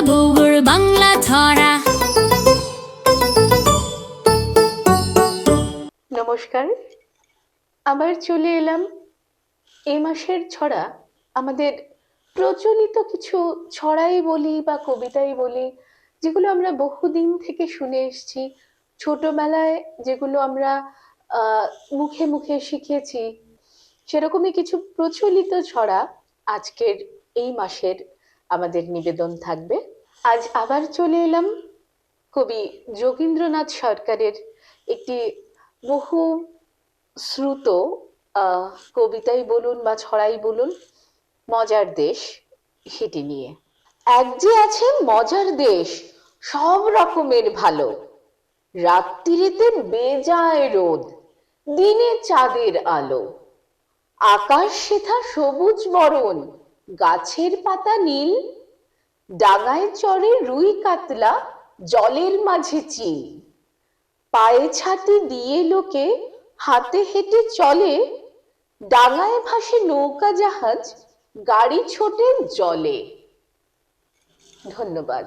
বুবুর বাংলা ছড়া। নমস্কার, আবার চলে এলাম এই মাসের ছড়া। আমাদের প্রচলিত কিছু ছড়াই বলি বা কবিতাই বলি, যেগুলো আমরা বহুদিন থেকে শুনে এসেছি, ছোটবেলায় যেগুলো আমরা আহ মুখে মুখে শিখেছি, সেরকমই কিছু প্রচলিত ছড়া আজকের এই মাসের আমাদের নিবেদন থাকবে। আজ আবার চলে এলাম কবি যোগীন্দ্রনাথ সরকারের একটি বহু শ্রুত আহ কবিতাই বলুন বা ছড়াই বলুন, মজার দেশ, সেটি নিয়ে। এক যে আছে মজার দেশ, সব রকমের ভালো, রাত্রিরেতে বেজায় রোদ, দিনে চাঁদের আলো, আকাশ সেথা সবুজ বরণ, গাছের পাতা নীল, ডাঙায় চড়ে রুই কাতলা, জলের মাঝে চিল, পায়ে ছাতি দিয়ে লোকে হাতে হেঁটে চলে, ডাঙায় ভাসে নৌকা জাহাজ, গাড়ি ছোটে জলে। ধন্যবাদ।